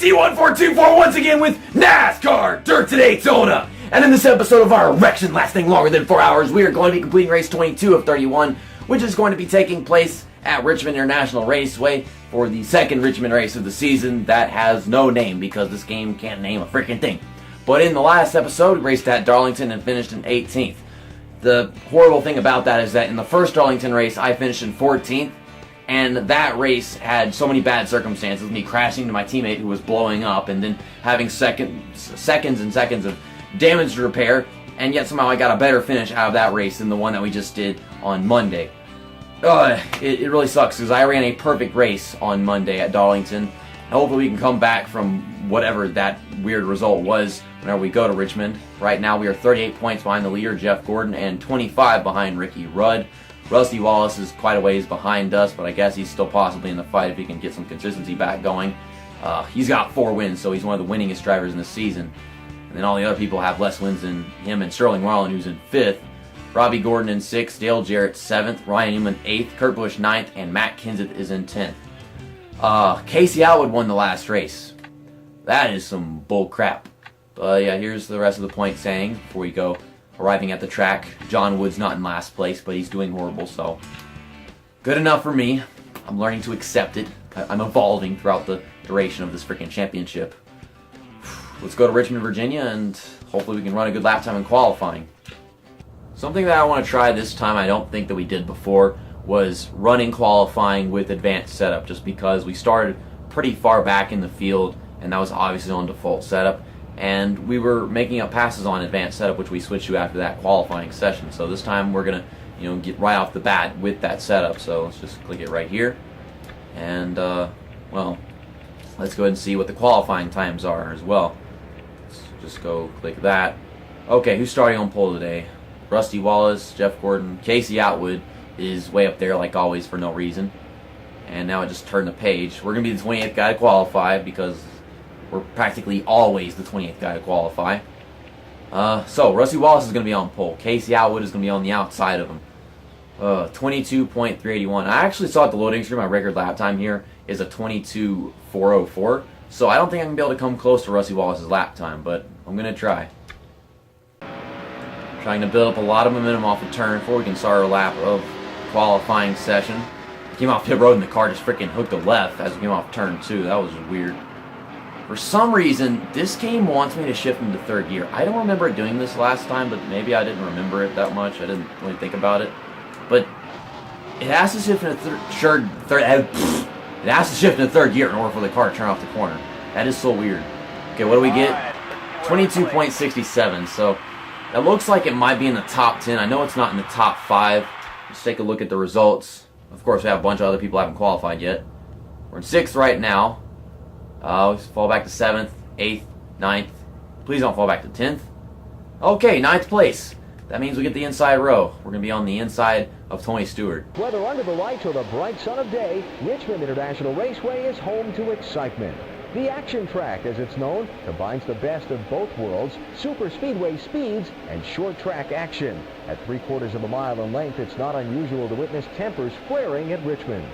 C1424 once again with NASCAR Dirt to Daytona. And in this episode of our erection lasting longer than 4 hours, we are going to be completing race 22 of 31, which is going to be taking place at Richmond International Raceway for the second Richmond race of the season that has no name because this game can't name a freaking thing. But in the last episode, we raced at Darlington and finished in 18th. The horrible thing about that is that in the first Darlington race, I finished in 14th. And that race had so many bad circumstances, me crashing into my teammate who was blowing up, and then having seconds and seconds of damage to repair, and yet somehow I got a better finish out of that race than the one that we just did on Monday. It really sucks, because I ran a perfect race on Monday at Darlington, and hopefully we can come back from whatever that weird result was whenever we go to Richmond. Right now we are 38 points behind the leader, Jeff Gordon, and 25 behind Ricky Rudd. Rusty Wallace is quite a ways behind us, but I guess he's still possibly in the fight if he can get some consistency back going. He's got 4 wins, so he's one of the winningest drivers in the season. And then all the other people have less wins than him, and Sterling Marlin, who's in 5th. Robbie Gordon in 6th, Dale Jarrett 7th, Ryan Newman 8th, Kurt Busch 9th, and Matt Kenseth is in 10th. Casey Atwood won the last race. That is some bull crap. But yeah, here's the rest of the point saying before we go. Arriving at the track, John Wood's not in last place, but he's doing horrible, so good enough for me. I'm learning to accept it. I'm evolving throughout the duration of this freaking championship. Let's go to Richmond, Virginia, and hopefully we can run a good lap time in qualifying. Something that I want to try this time, I don't think that we did before, was running qualifying with advanced setup, just because we started pretty far back in the field, and that was obviously on default setup. And we were making up passes on advanced setup, which we switched to after that qualifying session. So this time we're gonna, get right off the bat with that setup. So let's just click it right here, and well, let's go ahead and see what the qualifying times are as well. Let's just go click that. Okay, who's starting on pole today? Rusty Wallace, Jeff Gordon, Casey Atwood is way up there like always for no reason. And now I just turned the page. We're gonna be the 28th guy to qualify because we're practically always the 28th guy to qualify. So, Rusty Wallace is going to be on pole. Casey Atwood is going to be on the outside of him. 22.381. I actually saw at the loading screen my record lap time here is a 22.404. So I don't think I'm going to be able to come close to Rusty Wallace's lap time, but I'm going to try. Trying to build up a lot of momentum off of turn 4. We can start our lap of qualifying session. Came off pit road and the car just freaking hooked a left as we came off turn 2. That was weird. For some reason, this game wants me to shift into third gear. I don't remember it doing this last time, but maybe I didn't remember it that much. I didn't really think about it. But it has to shift into third gear in order for the car to turn off the corner. That is so weird. Okay, what do we get? 22.67. So that looks like it might be in the top 10. I know it's not in the top 5. Let's take a look at the results. Of course, we have a bunch of other people who haven't qualified yet. We're in 6th right now. We fall back to 7th, 8th, 9th. Please don't fall back to 10th. Okay, 9th place. That means we get the inside row. We're going to be on the inside of Tony Stewart. Whether under the lights or the bright sun of day, Richmond International Raceway is home to excitement. The action track, as it's known, combines the best of both worlds, super speedway speeds and short track action. At 3/4 of a mile in length, it's not unusual to witness tempers flaring at Richmond.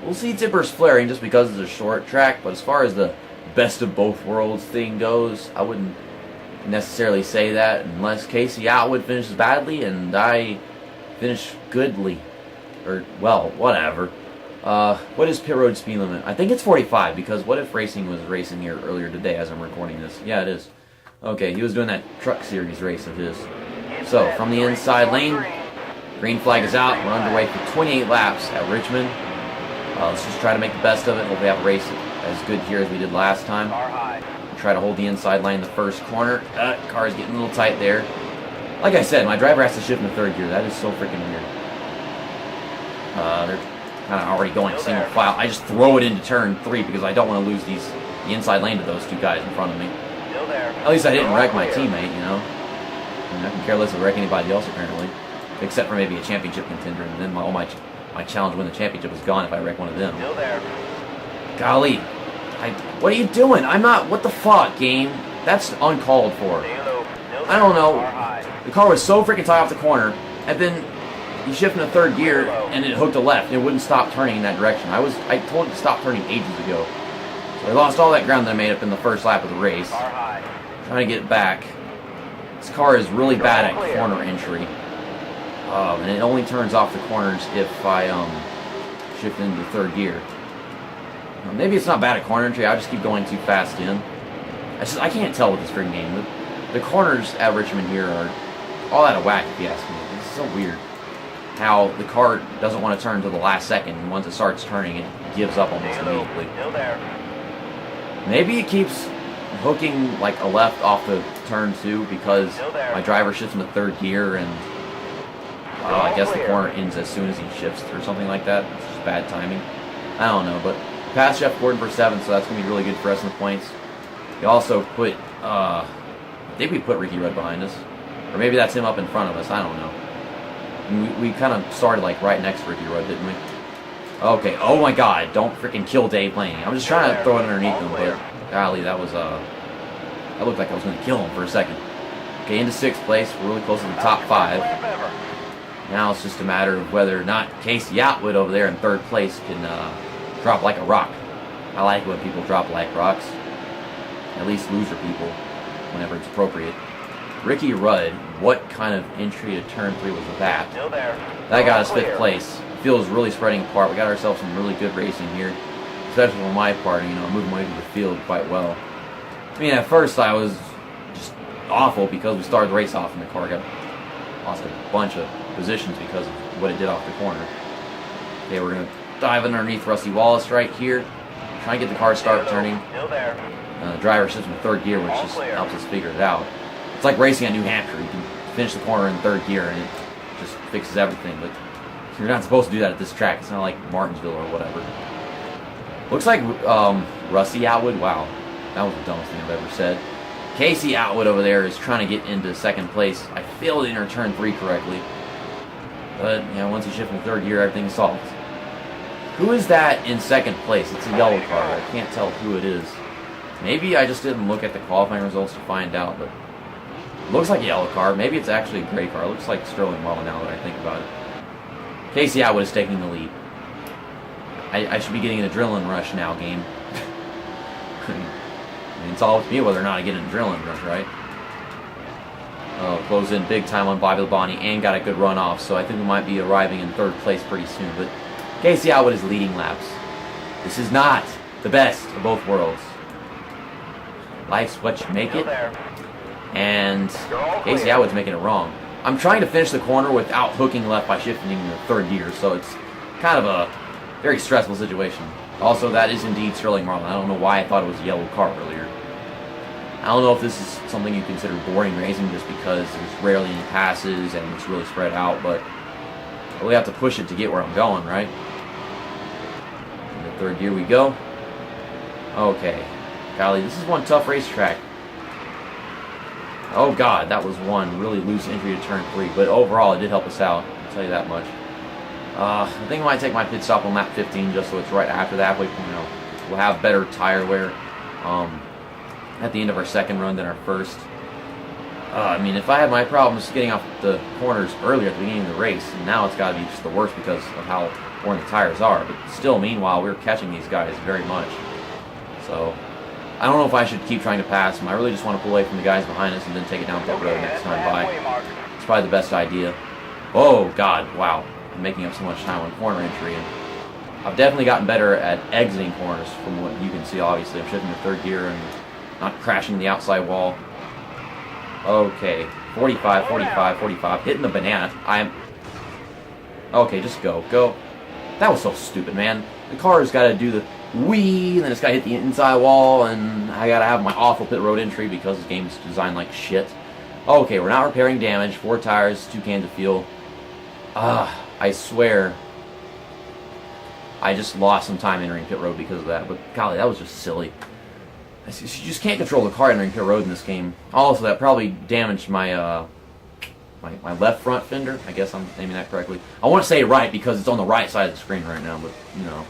We'll see tippers flaring just because it's a short track, but as far as the best of both worlds thing goes, I wouldn't necessarily say that unless Casey Atwood finishes badly and I finish goodly. Or, well, whatever. What is pit road speed limit? I think it's 45, because What If Racing was racing here earlier today as I'm recording this. Yeah, it is. Okay, he was doing that truck series race of his. So, from the inside lane, green flag is out. We're underway for 28 laps at Richmond. Let's just try to make the best of it. Hopefully have a race as good here as we did last time. Try to hold the inside lane in the first corner. Car is getting a little tight there. Like I said, my driver has to shift into third gear. That is so freaking weird. They're kind of already going single file. I just throw it into turn 3 because I don't want to lose the inside lane to those 2 guys in front of me. At least I didn't wreck my teammate, I mean, I can care less if I wreck anybody else apparently. Except for maybe a championship contender, and then all my challenge to win the championship is gone if I wreck one of them. Still there. Golly. What are you doing? I'm not... What the fuck, game? That's uncalled for. I don't know. The car was so freaking tight off the corner, and then you shift into third gear, and it hooked a left, and it wouldn't stop turning in that direction. I told it to stop turning ages ago. So I lost all that ground that I made up in the first lap of the race. Trying to get back. This car is really bad at corner entry. And it only turns off the corners if I shift into third gear. Maybe it's not bad at corner entry, I just keep going too fast in. I can't tell with this freaking game. The corners at Richmond here are all out of whack, if you ask me. It's so weird how the car doesn't want to turn to the last second, and once it starts turning, it gives up almost immediately. Maybe it keeps hooking like a left off the turn too because my driver shifts into third gear, and I guess the corner ends as soon as he shifts or something like that. It's just bad timing. I don't know, but passed Jeff Gordon for 7th, so that's going to be really good for us in the points. We also put, I think we put Ricky Rudd behind us. Or maybe that's him up in front of us, I don't know. And we kind of started like right next to Ricky Rudd, didn't we? Okay, oh my god, don't freaking kill Dave Blaney. I'm just trying to throw it underneath him, but golly, that was, that looked like I was going to kill him for a second. Okay, into 6th place, we're really close to the top 5. Now it's just a matter of whether or not Casey Atwood over there in 3rd place can drop like a rock. I like when people drop like rocks. At least loser people, whenever it's appropriate. Ricky Rudd, what kind of entry to turn 3 was that? That got us 5th place. The field is really spreading apart. We got ourselves some really good racing here, especially on my part. You know, moving away from the field quite well. I mean, at first I was just awful because we started the race off and the car lost a bunch of positions because of what it did off the corner. Okay, we're going to dive underneath Rusty Wallace right here. Try and get the car start turning. The driver shifts in 3rd gear, which just helps us figure it out. It's like racing at New Hampshire. You can finish the corner in 3rd gear and it just fixes everything. But you're not supposed to do that at this track. It's not like Martinsville or whatever. Looks like Rusty Atwood. Wow, that was the dumbest thing I've ever said. Casey Atwood over there is trying to get into 2nd place. I failed to enter turn 3 correctly. But, you know, once you shift in 3rd gear, everything's solved. Who is that in 2nd place? It's a yellow car. I can't tell who it is. Maybe I just didn't look at the qualifying results to find out, but it looks like a yellow car. Maybe it's actually a gray car. It looks like Sterling Marlin now that I think about it. Casey Atwood is taking the lead. I should be getting an adrenaline rush now, game. I mean, it's all up to me whether or not I get an adrenaline rush, right? Close in big time on Bobby Labonte and got a good run off, so I think we might be arriving in 3rd place pretty soon. But Casey Atwood is leading laps. This is not the best of both worlds. Life's what you make it, and Casey Atwood's making it wrong. I'm trying to finish the corner without hooking left by shifting into 3rd gear, so it's kind of a very stressful situation. Also, that is indeed Sterling Marlin. I don't know why I thought it was a yellow car earlier. I don't know if this is something you consider boring racing just because there's rarely any passes and it's really spread out, but I really have to push it to get where I'm going, right? Into 3rd gear we go. Okay. Golly, this is one tough racetrack. Oh god, that was one really loose entry to turn 3, but overall it did help us out, I'll tell you that much. I think I might take my pit stop on lap 15 just so it's right after that. We'll have better tire wear at the end of our 2nd run than our 1st. I mean, if I had my problems getting off the corners earlier at the beginning of the race, now it's got to be just the worst because of how worn the tires are. But still, meanwhile, we're catching these guys very much. So I don't know if I should keep trying to pass them. I really just want to pull away from the guys behind us and then take it down pit road next time by. It's probably the best idea. Oh, God, wow. I'm making up so much time on corner entry. And I've definitely gotten better at exiting corners from what you can see, obviously. I'm shifting to 3rd gear and not crashing the outside wall. Okay, 45, 45, 45. Hitting the banana. Okay, just go. Go. That was so stupid, man. The car's got to do the whee, and then it's got to hit the inside wall, and I got to have my awful pit road entry because this game's designed like shit. Okay, we're not repairing damage. 4 tires, 2 cans of fuel. I swear I just lost some time entering pit road because of that, but golly, that was just silly. You just can't control the car entering pit road in this game. Also, that probably damaged my my left front fender. I guess I'm naming that correctly. I want to say right because it's on the right side of the screen right now, but you know.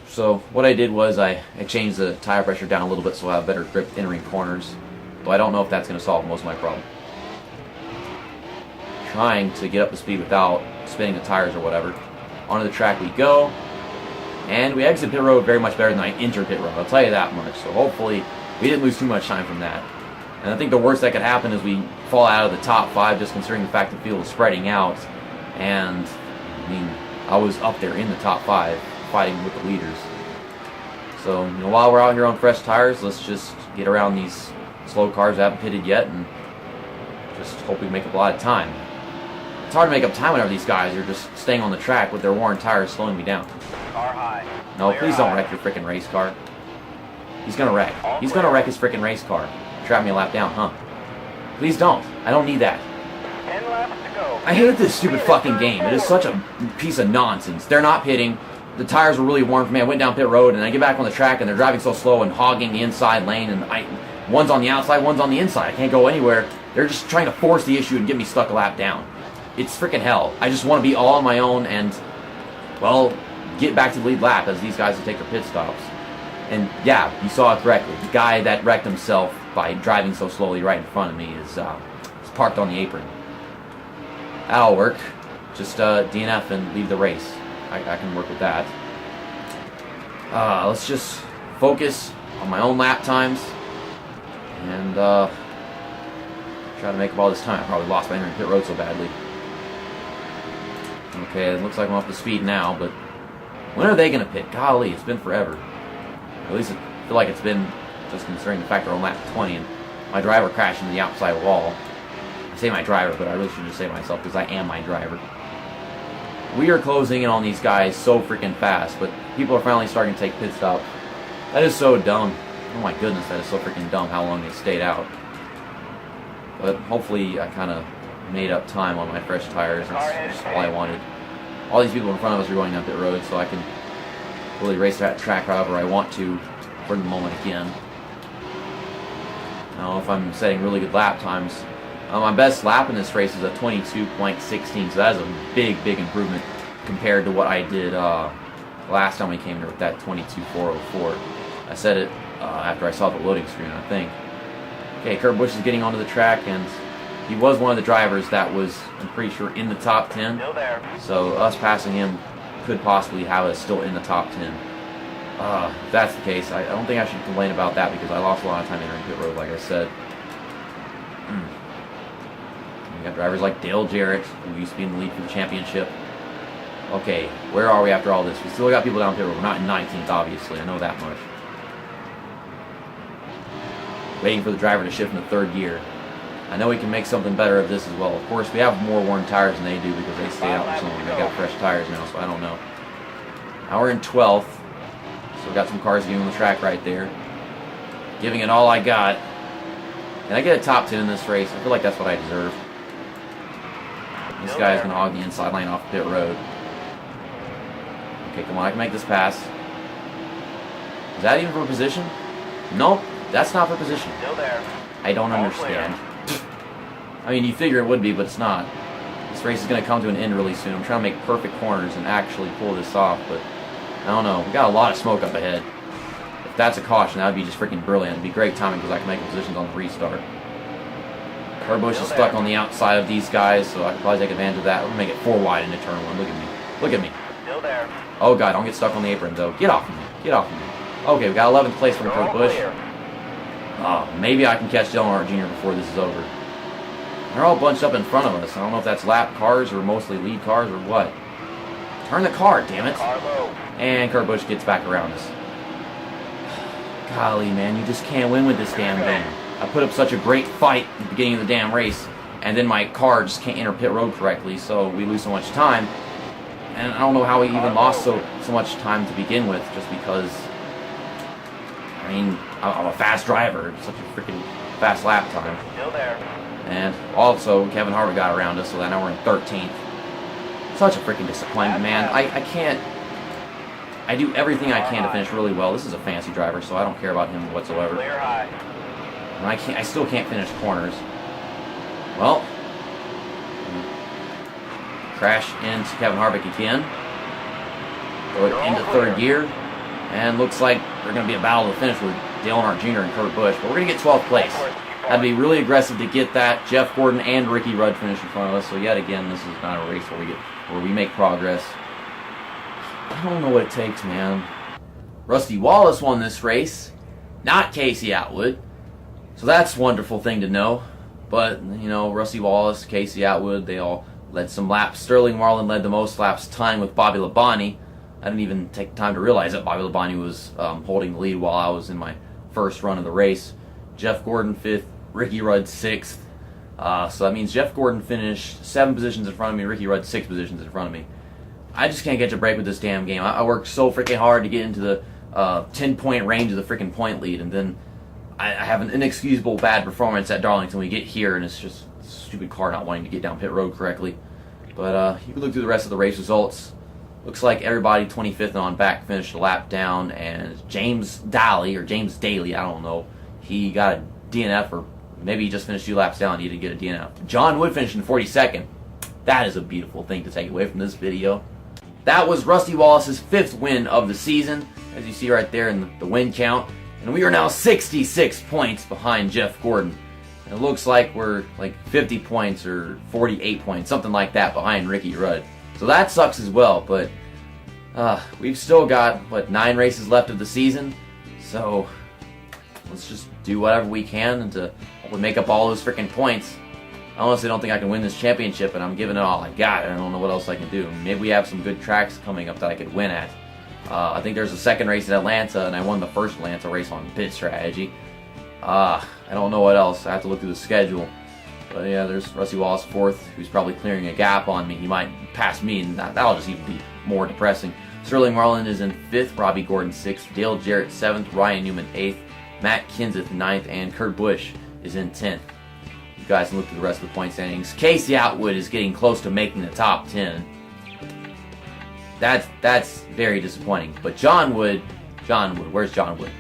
So what I did was I changed the tire pressure down a little bit so I have better grip entering corners. Though I don't know if that's going to solve most of my problem. Trying to get up to speed without spinning the tires or whatever. Onto the track we go. And we exited pit road very much better than I entered pit road, I'll tell you that much. So hopefully we didn't lose too much time from that. And I think the worst that could happen is we fall out of the top 5, just considering the fact the field is spreading out. And, I mean, I was up there in the top 5, fighting with the leaders. So, you know, while we're out here on fresh tires, let's just get around these slow cars that haven't pitted yet and just hope we make up a lot of time. It's hard to make up time whenever these guys are just staying on the track with their worn tires slowing me down. Car high. No, please don't wreck your frickin' race car. He's gonna wreck. He's gonna wreck his frickin' race car. Trap me a lap down, huh? Please don't. I don't need that. 10 laps to go. I hate this stupid fucking game. It is such a piece of nonsense. They're not pitting. The tires were really warm for me. I went down pit road and I get back on the track and they're driving so slow and hogging the inside lane, and one's on the outside, one's on the inside. I can't go anywhere. They're just trying to force the issue and get me stuck a lap down. It's freaking hell. I just want to be all on my own and, well, get back to the lead lap as these guys will take their pit stops. And yeah, you saw it correctly. The guy that wrecked himself by driving so slowly right in front of me is parked on the apron. That'll work. Just DNF and leave the race. I can work with that. Let's just focus on my own lap times and try to make up all this time. I probably lost by entering pit road so badly. Okay, it looks like I'm up to speed now, but when are they going to pit? Golly, it's been forever. At least I feel like it's been, just considering the fact they're on lap 20 and my driver crashed into the outside wall. I say my driver, but I really should just say myself because I am my driver. We are closing in on these guys so freaking fast, but people are finally starting to take pit stops. That is so dumb. Oh my goodness, that is so freaking dumb how long they stayed out. But hopefully I kind of made up time on my fresh tires. That's just all I wanted. All these people in front of us are going down pit road, so I can really race that track however I want to for the moment again. Now, if I'm setting really good lap times, my best lap in this race is a 22.16, so that is a big, big improvement compared to what I did last time we came here with that 22.404. I said it after I saw the loading screen, I think. Okay, Kurt Busch is getting onto the track, and he was one of the drivers that was, I'm pretty sure, in the top 10. Still there. So us passing him could possibly have us still in the top 10. If that's the case, I don't think I should complain about that because I lost a lot of time entering pit road, like I said. We got drivers like Dale Jarrett, who used to be in the lead for the championship. Okay, where are we after all this? We still got people down pit road. We're not in 19th, obviously. I know that much. Waiting for the driver to shift into third gear. I know we can make something better of this as well. Of course, we have more worn tires than they do because they stay out for so long. They got fresh tires now, so I don't know. Now we're in 12th. So we got some cars getting on the track right there. Giving it all I got. Can I get a top 10 in this race? I feel like that's what I deserve. This guy's going to hog the inside lane off pit road. Okay, come on, I can make this pass. Is that even for position? Nope, that's not for position. Still there. I don't understand. I mean, you figure it would be, but it's not. This race is going to come to an end really soon. I'm trying to make perfect corners and actually pull this off, but I don't know. We got a lot of smoke up ahead. If that's a caution, that would be just freaking brilliant. It'd be great timing because I can make positions on the restart. Kurt Busch is stuck on the outside of these guys, so I can probably take advantage of that. We're going to make it 4 wide into turn 1. Look at me. Look at me. Still there. Oh, God, don't get stuck on the apron, though. Get off of me. Get off of me. Okay, we got 11th place from Kurt Busch. Maybe I can catch Dale Earnhardt Jr. before this is over. They're all bunched up in front of us. I don't know if that's lap cars or mostly lead cars or what. Turn the car, damn it. Car low. And Kurt Busch gets back around us. Golly, man, you just can't win with this damn thing. I put up such a great fight at the beginning of the damn race, and then my car just can't enter pit road correctly, so we lose so much time. And I don't know how we even lost so much time to begin with, just because, I mean, I'm a fast driver. Such a freaking fast lap time. Still there. And also, Kevin Harvick got around us, so that now we're in 13th. Such a freaking disappointment, man. I can't... I do everything I can to finish really well. This is a fancy driver, so I don't care about him whatsoever. Clear high. And I still can't finish corners. Well, crash into Kevin Harvick again. Throw it into third gear. And looks like there's going to be a battle to finish with Dale Earnhardt Jr. and Kurt Busch. But we're going to get 12th place. Had to be really aggressive to get that. Jeff Gordon and Ricky Rudd finish in front of us. So yet again, this is not a race where we make progress. I don't know what it takes, man. Rusty Wallace won this race, not Casey Atwood. So that's a wonderful thing to know. But, you know, Rusty Wallace, Casey Atwood, they all led some laps. Sterling Marlin led the most laps, tying with Bobby Labonte. I didn't even take time to realize that Bobby Labonte was holding the lead while I was in my first run of the race. Jeff Gordon 5th, Ricky Rudd 6th. So that means Jeff Gordon finished 7 positions in front of me, Ricky Rudd 6 positions in front of me. I just can't catch a break with this damn game. I worked so freaking hard to get into the 10-point range of the freaking point lead, and then I have an inexcusable bad performance at Darlington. We get here, and it's just a stupid car not wanting to get down pit road correctly. But you can look through the rest of the race results. Looks like everybody 25th and on back finished a lap down, and James Daly, I don't know, he got a DNF, or maybe he just finished 2 laps down and he didn't get a DNF. John Wood finished in 42nd. That is a beautiful thing to take away from this video. That was Rusty Wallace's 5th win of the season, as you see right there in the win count. And we are now 66 points behind Jeff Gordon. And it looks like we're like 50 points or 48 points, something like that, behind Ricky Rudd. So that sucks as well, but we've still got, 9 races left of the season. So let's just do whatever we can to hopefully make up all those freaking points. I honestly don't think I can win this championship, and I'm giving it all I got. I don't know what else I can do. Maybe we have some good tracks coming up that I could win at. I think there's a second race at Atlanta, and I won the first Atlanta race on pit strategy. I don't know what else. I have to look through the schedule. But yeah, there's Rusty Wallace 4th, who's probably clearing a gap on me. He might pass me, and that'll just even be more depressing. Sterling Marlin is in 5th, Robbie Gordon 6th, Dale Jarrett 7th, Ryan Newman 8th, Matt Kenseth 9th, and Kurt Busch is in 10th. You guys can look through the rest of the point standings. Casey Atwood is getting close to making the top 10. That's very disappointing. But John Wood, where's John Wood?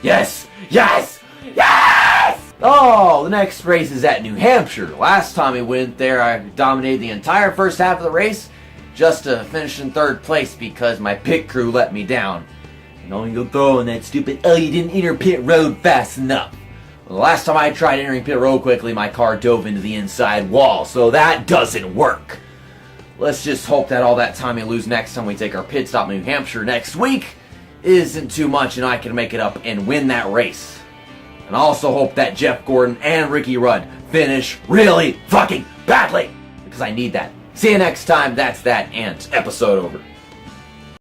Yes! Yes! Yes! Oh, the next race is at New Hampshire. Last time we went there, I dominated the entire first half of the race just to finish in 3rd place because my pit crew let me down. And only go throwing that stupid, oh, you didn't enter pit road fast enough. Well, the last time I tried entering pit road quickly, my car dove into the inside wall, so that doesn't work. Let's just hope that all that time we lose next time we take our pit stop in New Hampshire next week isn't too much and I can make it up and win that race. And I also hope that Jeff Gordon and Ricky Rudd finish really fucking badly, because I need that. See you next time. That's that, and episode over.